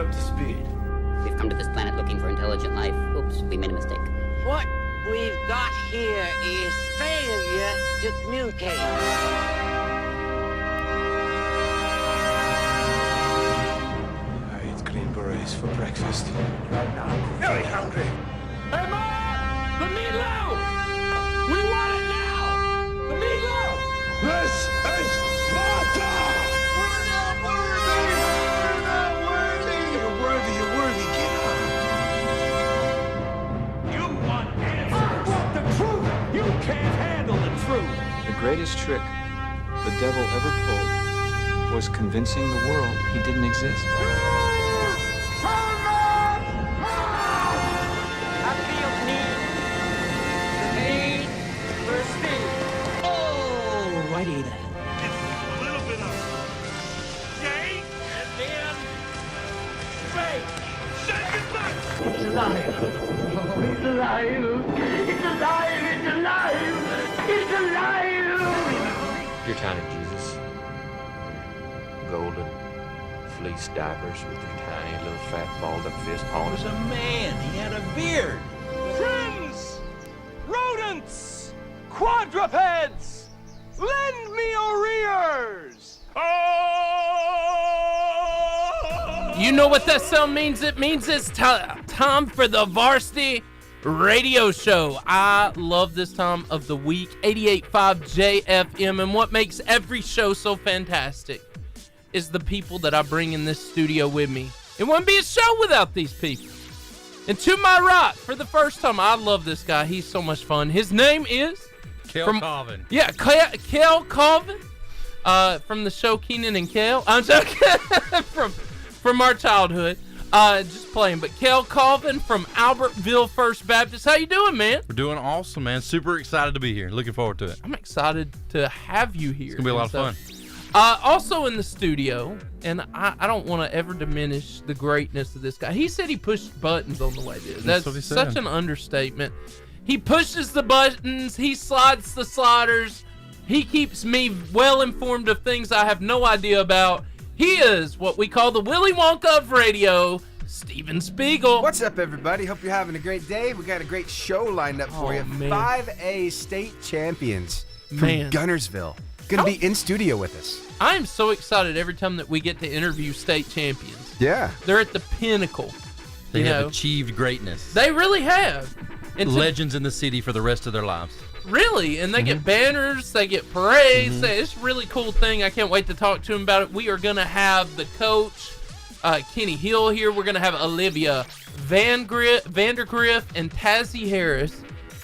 up to speed. We've come to this planet looking for intelligent life. Oops, we made a mistake. What we've got here is failure to communicate. I eat green berets for breakfast. Right now, I'm very hungry. Hey, Mom! The meatloaf! We want it now! The meatloaf! This is Sparta! We're not worthy! We're not worthy! You're worthy, you're worthy. Get up. You want answers! I want the truth! You can't handle the truth! The greatest trick the devil ever pulled was convincing the world he didn't exist. I feel need for speed. Alrighty then. It's a little bit of gay and then fake. Shake it back! It's alive. Oh, it's alive. It's alive. It's alive. It's alive. Your tiny Jesus. Golden fleece diapers with your tiny little fat balled up fist He on was it. a man. He had a beard. Friends! Rodents! Quadrupeds! Lend me your ears! Oh! You know what that sound means? It means it's time for the Varsity Radio Show. I love this time of the week, 88.5 JFM, and what makes every show so fantastic is the people that I bring in this studio with me. It wouldn't be a show without these people. And to my right, for the first time, I love this guy. He's so much fun. His name is... Kel Colvin. Yeah, Kel Colvin, from the show Kenan and Kel. I'm joking. from our childhood. Just playing. But Kel Colvin from Albertville First Baptist. How you doing, man? We're doing awesome, man. Super excited to be here. Looking forward to it. I'm excited to have you here. It's going to be a lot of fun. Also in the studio, and I don't want to ever diminish the greatness of this guy. He said he pushed buttons on the way there. That's what he said. Such an understatement. He pushes the buttons. He slides the sliders. He keeps me well informed of things I have no idea about. He is what we call the Willy Wonka of radio, Steven Spiegel. What's up, everybody? Hope you're having a great day. We got a great show lined up for you. Man. 5A state champions from Man. Gunnersville. Gonna be in studio with us. I am so excited every time that we get to interview state champions. Yeah. They're at the pinnacle. They have know? achieved greatness. They really have. And Legends in the city for the rest of their lives. Really, and they get banners, they get parades. It's a really cool thing. I can't wait to talk to him about it. We are going to have the coach, Kenny Hill, here. We're going to have Olivia Vandergriff and Tazi Harris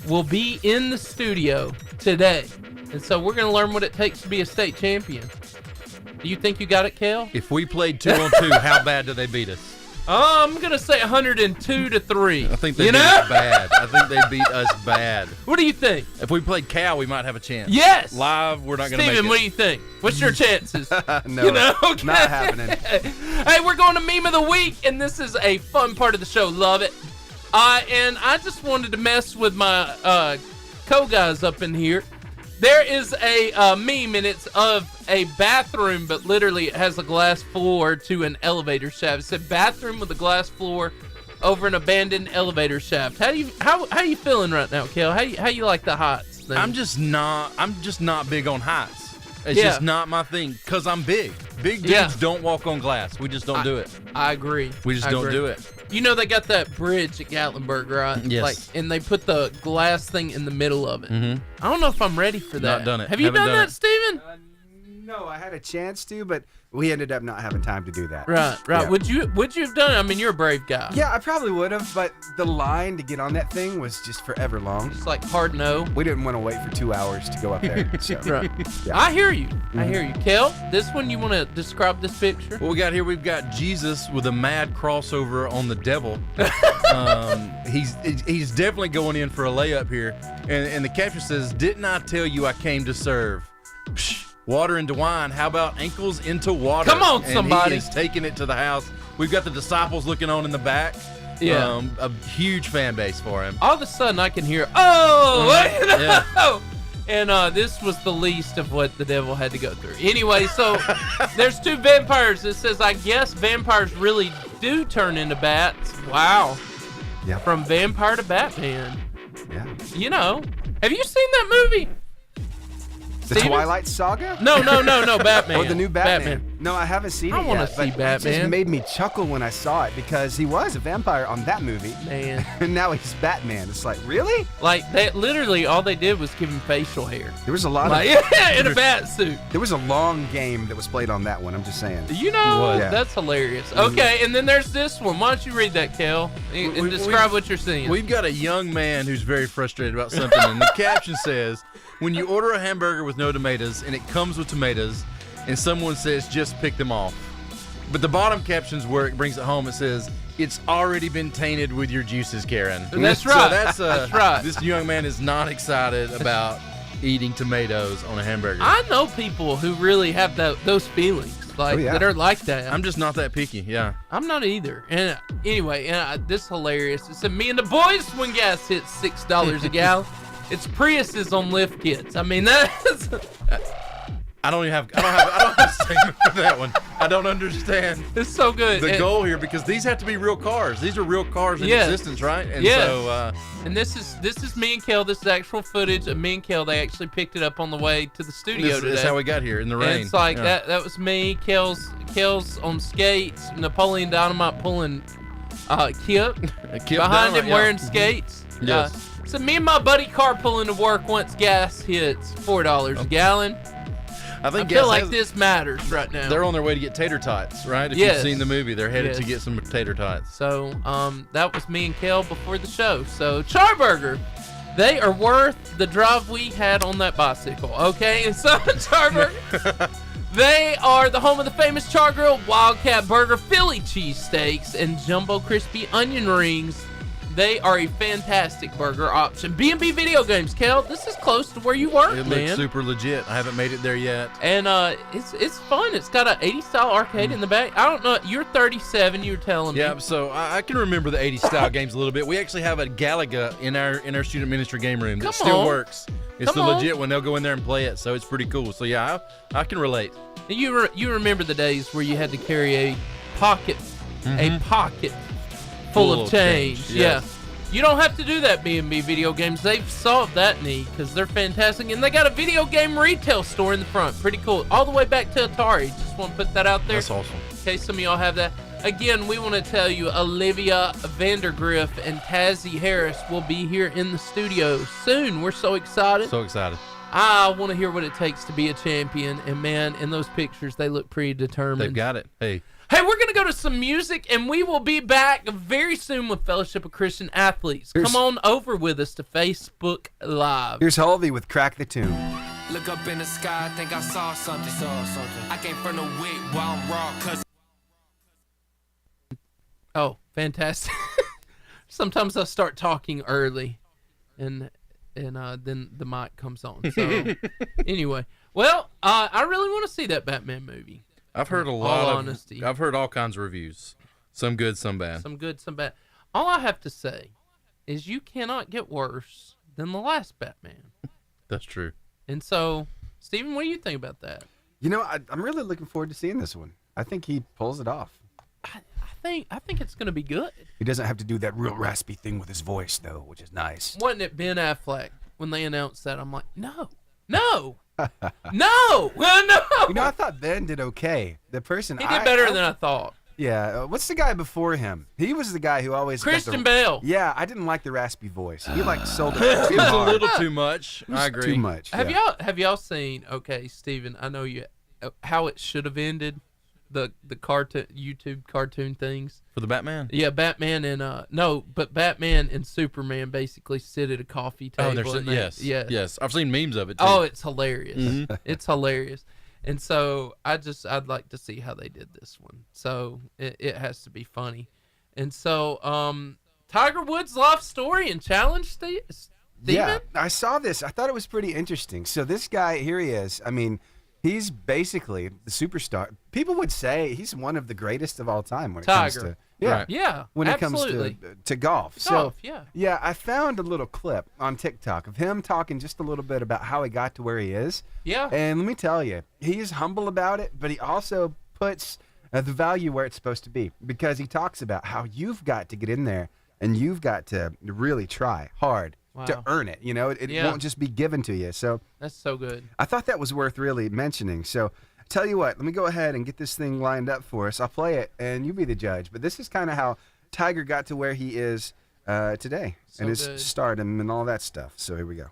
will be in the studio today. And so we're going to learn what it takes to be a state champion. Do you think you got it, Kel? If we played 2-on-2, how bad do they beat us? I'm going to say 102-3. I think they beat us bad. I think they beat us bad. What do you think? If we played Cal, we might have a chance. Yes. Live, we're not going to make it. Steven, what do you think? What's your chances? No, Okay. not happening. Hey, we're going to Meme of the Week, and this is a fun part of the show. Love it. And I just wanted to mess with my co-guys up in here. There is a meme, and it's of a bathroom, but literally it has a glass floor to an elevator shaft. It said bathroom with a glass floor over an abandoned elevator shaft. How you feeling right now, Kel? How you like the heights thing? I'm just not big on heights. It's just not my thing because I'm big. Big dudes don't walk on glass. We just don't do it. I agree. We just don't do it. You know they got that bridge at Gatlinburg, right? Yes. And they put the glass thing in the middle of it. I don't know if I'm ready for that. Not done it. Have you done that, Steven? No, I had a chance to, but we ended up not having time to do that. Right. Yeah. Would you have done it? I mean, you're a brave guy. Yeah, I probably would have, but the line to get on that thing was just forever long. It's like hard no. We didn't want to wait for 2 hours to go up there. So. Right. Yeah. I hear you. I hear you. Kel, this one, you want to describe this picture? What we got here, we've got Jesus with a mad crossover on the devil. He's definitely going in for a layup here. And the caption says, "Didn't I tell you I came to serve? Psh, water into wine. How about ankles into water?" Come on, and somebody. he is taking it to the house. We've got the disciples looking on in the back. Yeah. A huge fan base for him. All of a sudden, I can hear, oh, Yeah. And this was the least of what the devil had to go through. Anyway, so there's two vampires. It says, I guess vampires really do turn into bats. Wow. Yeah. From vampire to Batman. Yeah. You know, have you seen that movie? The Steven? Twilight Saga? No, Batman. Or the new Batman. No, I haven't seen it yet. I want to see but Batman. It just made me chuckle when I saw it because he was a vampire on that movie. Man. And now he's Batman. It's like, really? Like, that literally all they did was give him facial hair. There was a lot like, of... in a bat suit. There was a long game that was played on that one. I'm just saying. You know, Yeah. that's hilarious. Okay, and then there's this one. Why don't you read that, Kel, and describe what you're seeing? We've got a young man who's very frustrated about something, and the caption says, when you order a hamburger with no tomatoes and it comes with tomatoes and someone says just pick them off. But the bottom caption's where it brings it home. It says, it's already been tainted with your juices, Karen. That's So right. that's right. This young man is not excited about eating tomatoes on a hamburger. I know people who really have those feelings, like that are like that. I'm just not that picky, yeah. I'm not either. And anyway, this is hilarious. It said, me and the boys when gas hits $6 a gallon. It's Priuses on lift kits. I mean, that's... I don't have a statement for that one. I don't understand. It's so good. The goal here, because these have to be real cars. These are real cars in existence, right? And so, and this is me and Kel. This is actual footage of me and Kel. They actually picked it up on the way to the studio today. That's how we got here in the rain. And it's like that was me. Kel's on skates. Napoleon Dynamite pulling Kip behind him wearing skates. Yes. So me and my buddy carpooling to work once gas hits $4 a gallon. I feel like this matters right now. They're on their way to get tater tots, right? If you've seen the movie, they're headed to get some tater tots. So that was me and Kel before the show. So Charburger, they are worth the drive we had on that bicycle, okay? And so Charburger, they are the home of the famous Char Grill, Wildcat Burger, Philly cheesesteaks, and jumbo crispy onion rings. They are a fantastic burger option. B&B Video Games, Kel, this is close to where you work, It man. looks super legit. I haven't made it there yet. And it's fun. It's got an 80s style arcade in the back. I don't know. You're 37. You were telling me. Yeah, so I can remember the 80s style games a little bit. We actually have a Galaga in our student ministry game room that still works. It's the legit one. They'll go in there and play it, so it's pretty cool. So yeah, I can relate. You remember the days where you had to carry a pocket full of change. Yeah. You don't have to do that, B&B Video Games. They've solved that need because they're fantastic. And they got a video game retail store in the front. Pretty cool. All the way back to Atari. Just want to put that out there. That's awesome. In case some of y'all have that. Again, we want to tell you Olivia Vandergriff and Tazi Harris will be here in the studio soon. We're so excited. So excited. I want to hear what it takes to be a champion. And man, in those pictures, they look pretty determined. They've got it. Hey, we're going to go to some music, and we will be back very soon with Fellowship of Christian Athletes. Come on over with us to Facebook Live. Here's Holvey with Crack the Tune. Look up in the sky, I think I saw something. I came from the wig while I'm raw, cause... Oh, fantastic. Sometimes I start talking early, and then the mic comes on. So, anyway. Well, I really want to see that Batman movie. I've heard I've heard all kinds of reviews. Some good, some bad. Some good, some bad. All I have to say is you cannot get worse than the last Batman. That's true. And so, Steven, what do you think about that? You know, I'm really looking forward to seeing this one. I think he pulls it off. I think it's going to be good. He doesn't have to do that real raspy thing with his voice, though, which is nice. Wasn't it Ben Affleck when they announced that? I'm like, no. No. No. You know, I thought Ben did okay. The person he did better than I thought. Yeah. What's the guy before him? He was the guy who always Christian Bale. Yeah, I didn't like the raspy voice. He sold it. It was a little too much. I agree. Too much. Have y'all seen? Okay, Steven, I know you. How it should have ended. The cartoon YouTube cartoon things for the Batman. Yeah, Batman and Batman and Superman basically sit at a coffee table. Oh, yes. I've seen memes of it too. Oh, it's hilarious. Mm-hmm. It's hilarious. And so I'd like to see how they did this one. So it has to be funny. And so Tiger Woods' life story and challenge, Steven? Yeah, I saw this. I thought it was pretty interesting. So this guy, here he is. I mean, he's basically the superstar. People would say he's one of the greatest of all time when it comes to when it comes to golf. Yeah, I found a little clip on TikTok of him talking just a little bit about how he got to where he is. Yeah. And let me tell you, he's humble about it, but he also puts the value where it's supposed to be, because he talks about how you've got to get in there and you've got to really try hard to earn it. You know, it won't just be given to you. So that's so good. I thought that was worth really mentioning. So tell you what, let me go ahead and get this thing lined up for us. I'll play it and you be the judge. But this is kind of how Tiger got to where he is today, and his stardom and all that stuff. So here we go.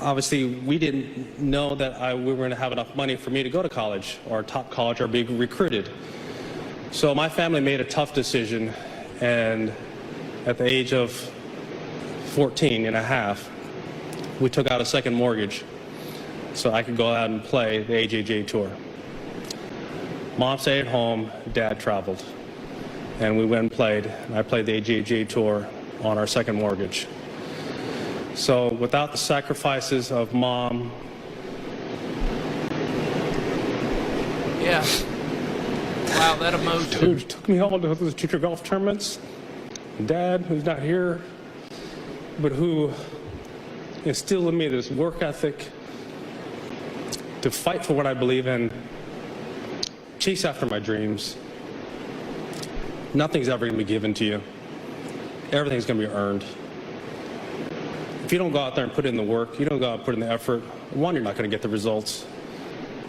Obviously, we didn't know that we were going to have enough money for me to go to college or top college or be recruited. So my family made a tough decision, and at the age of 14 and a half, we took out a second mortgage so I could go out and play the AJJ Tour. Mom stayed at home, Dad traveled, and we went and played. I played the AJJ Tour on our second mortgage. So without the sacrifices of Mom. Yeah. Wow, that emotion. Dude, took me all to those junior golf tournaments. Dad, who's not here, but who instilled in me this work ethic to fight for what I believe in, chase after my dreams. Nothing's ever going to be given to you. Everything's going to be earned. If you don't go out there and put in the work, you don't go out and put in the effort, one, you're not going to get the results.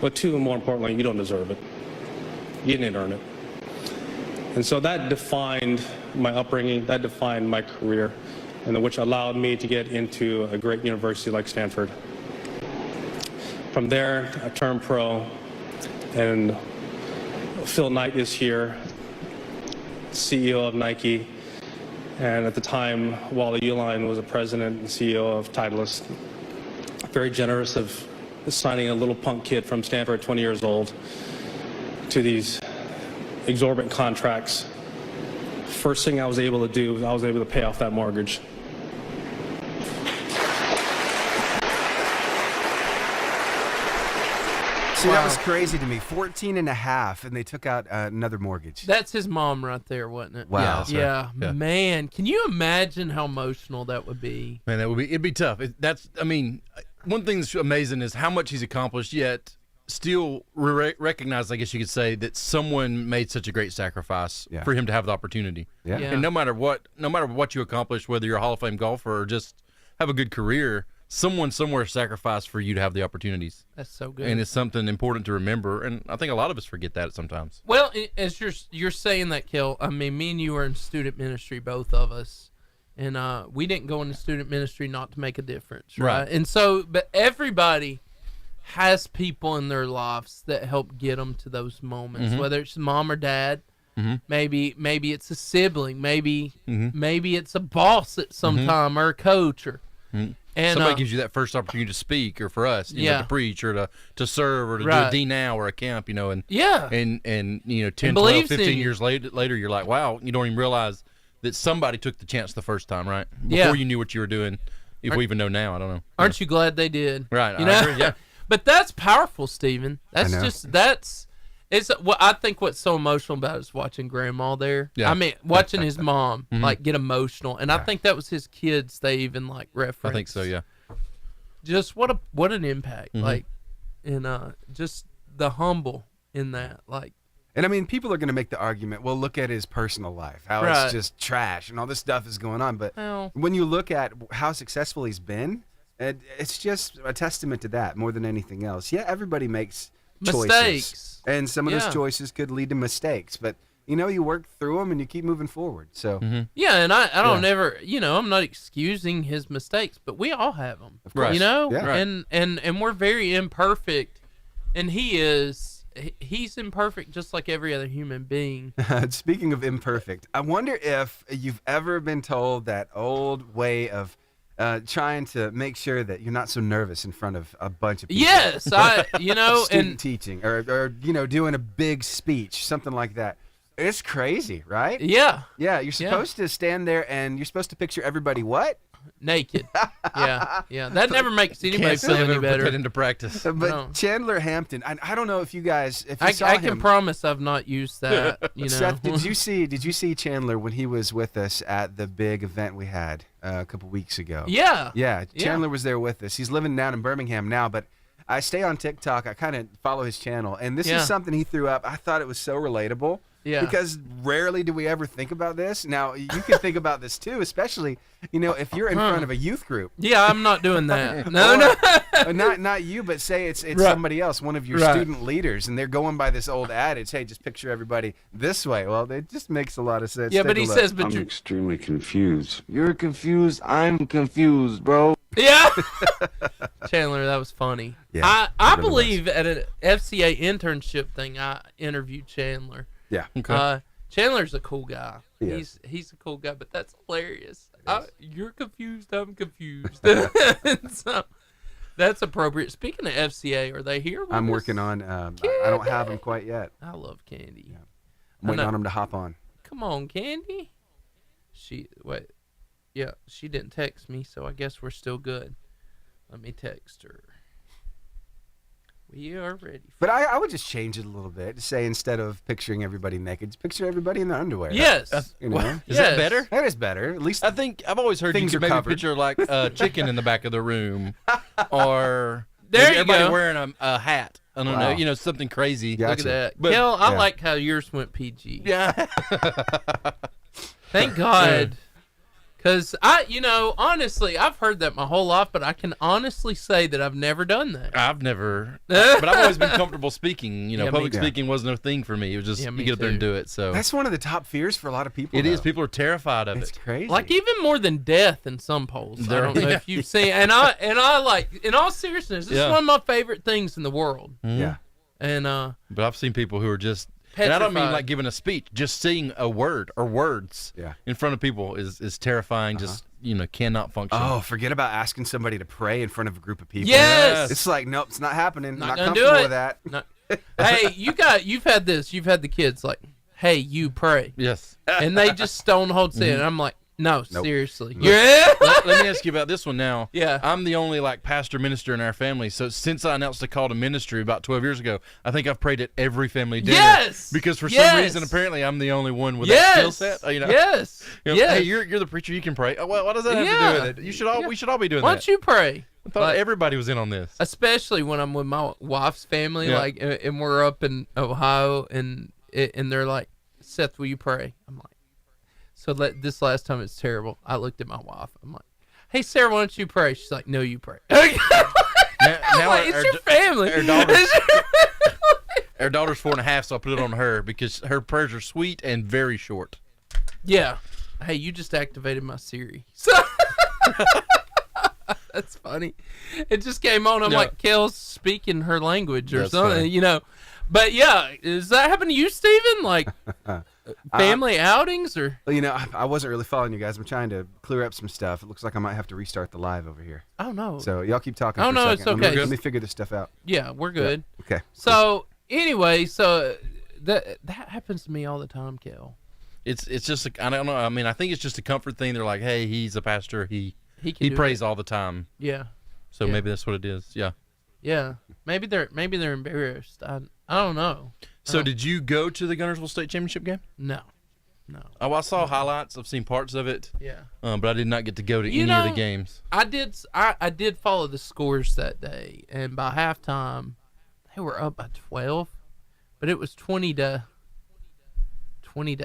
But two, and more importantly, you don't deserve it. You didn't earn it. And so that defined my upbringing, that defined my career, and which allowed me to get into a great university like Stanford. From there, I turned pro, and Phil Knight is here, CEO of Nike. And at the time, Wally Uline was the president and CEO of Titleist. Very generous of signing a little punk kid from Stanford, 20 years old, to these exorbitant contracts. First thing I was able to do, I was able to pay off that mortgage. See, that was crazy to me. 14 and a half, and they took out another mortgage. That's his mom right there, wasn't it? Wow. Yeah, man. Can you imagine how emotional that would be? Man, it'd be tough. One thing that's amazing is how much he's accomplished, yet still recognize, I guess you could say, that someone made such a great sacrifice for him to have the opportunity. Yeah. And no matter what you accomplish, whether you're a Hall of Fame golfer or just have a good career, someone somewhere sacrificed for you to have the opportunities. That's so good. And it's something important to remember, and I think a lot of us forget that sometimes. Well, as you're saying that, Kel, I mean, me and you are in student ministry, both of us, and we didn't go into student ministry not to make a difference, right? And so, but everybody has people in their lives that help get them to those moments, whether it's mom or dad. Maybe it's a sibling, maybe it's a boss at some time, or a coach, or and somebody gives you that first opportunity to speak, or for us, you know, to preach, or to serve, or to do a D now or a camp, and and 10, 12, 15 years later, you're like, wow, you don't even realize that somebody took the chance the first time, right? Before you knew what you were doing. If we even know now, I don't know. Aren't you glad they did? Right. You know? I agree, yeah. But that's powerful, Stephen. It's what I think what's so emotional about it is watching Grandma there. Yeah. I mean, watching his mom like get emotional, and I think that was his kids. They even like referenced. I think so. Yeah. Just what an impact, like, and just the humble in that, like. And I mean, people are going to make the argument, well, look at his personal life, how it's just trash and all this stuff is going on. But when you look at how successful he's been, it's just a testament to that more than anything else. Yeah, everybody makes choices, and some of those choices could lead to mistakes, but you work through them and you keep moving forward. So and I don't never, I'm not excusing his mistakes, but we all have them, of course. And we're very imperfect, and he's imperfect just like every other human being. Speaking of imperfect, I wonder if you've ever been told that old way of trying to make sure that you're not so nervous in front of a bunch of people. Yes, student teaching or doing a big speech, something like that. It's crazy, right? Yeah. Yeah, you're supposed to stand there and you're supposed to picture everybody what? Naked. Yeah. That never makes anybody feel any better. Put that into practice. But no. Chandler Hampton, I don't know if you guys, I can promise I've not used that. Seth, did you see Chandler when he was with us at the big event we had a couple weeks ago? Yeah. Yeah. Chandler was there with us. He's living down in Birmingham now, but I stay on TikTok. I kind of follow his channel, and this is something he threw up. I thought it was so relatable. Yeah. Because rarely do we ever think about this. Now, you can think about this too, especially, if you're in front of a youth group. Yeah, I'm not doing that. No. Not you, but say it's somebody else, one of your student leaders, and they're going by this old adage, hey, just picture everybody this way. Well, it just makes a lot of sense. Yeah, but he says, I'm extremely confused. You're confused. I'm confused, bro. Yeah. Chandler, that was funny. Yeah, I believe at an FCA internship thing, I interviewed Chandler. Yeah. Okay. Chandler's a cool guy. Yes. He's a cool guy, but that's hilarious. You're confused. I'm confused. So that's appropriate. Speaking of FCA, are they here? I'm working on. I don't have them quite yet. I love Candy. Yeah. I'm waiting on them to hop on. Come on, Candy. Yeah, she didn't text me, so I guess we're still good. Let me text her. We are ready. But I would just change it a little bit to say, instead of picturing everybody naked, just picture everybody in their underwear. Yes. Is that better? That is better. At least I think I've always heard things you could are maybe covered. picture like a chicken in the back of the room, or There you everybody go. wearing a hat. I don't know, something crazy. Gotcha. Look at that. But- Kel, I like how yours went PG. Yeah. Thank God. Because honestly, I've heard that my whole life, but I can honestly say that I've never done that. I've never, but I've always been comfortable speaking. Public me speaking wasn't a thing for me. It was just you me get up there and too. do it. So that's one of the top fears for a lot of people. it is. People are terrified of It's it. crazy. Like even more than death in some polls. I don't know if you've seen. And I like, in all seriousness, this is one of my favorite things in the world. Yeah. And But I've seen people who are just. And I don't mean petrified. like giving a speech. Just saying a word or words in front of people is terrifying. Just cannot function. Oh, forget about asking somebody to pray in front of a group of people. Yes. It's like, nope, it's not happening. Not Not gonna do comfortable it. with that. No. Hey, you've had this. You've had the kids like, hey, you pray. Yes. And they just stone hold say it. And I'm like, no, Nope. seriously. Nope. Yeah. Let me ask you about this one now. Yeah. I'm the only pastor minister in our family. So since I announced a call to ministry about 12 years ago, I think I've prayed at every family dinner. Yes. Because for some reason, apparently, I'm the only one with that skill set. Yes. Yes. Hey, you're the preacher. You can pray. Oh, well, what does that have to do with it? We should all be doing Why that. don't you pray? I thought everybody was in on this. Especially when I'm with my wife's family, and we're up in Ohio, and they're like, Seth, will you pray? I'm like, so this last time it's terrible. I looked at my wife. I'm like, hey, Sarah, why don't you pray? She's like, no, you pray. Now It's your family. Our daughter's 4.5, so I put it on her because her prayers are sweet and very short. Yeah. Hey, you just activated my Siri. So that's funny. It just came on. I'm like, Kel's speaking her language or something, But yeah, does that happen to you, Steven? Like family outings or? Well, I wasn't really following you guys. I'm trying to clear up some stuff. It looks like I might have to restart the live over here. Oh no. So y'all keep talking. Oh for no, a it's second. okay. Let me figure this stuff out. Yeah, we're good. Yeah. Okay. So anyway, that happens to me all the time, Kel. It's just I don't know. I mean, I think it's just a comfort thing. They're like, hey, he's a pastor. He prays all the time. Yeah. So maybe that's what it is. Yeah. Yeah. Maybe they're embarrassed. I don't know. So did you go to the Gunnersville State Championship game? No. Oh, I saw highlights. I've seen parts of it. Yeah. But I did not get to go to any of the games. I did follow the scores that day, and by halftime, they were up by 12, but it was 20 to 8.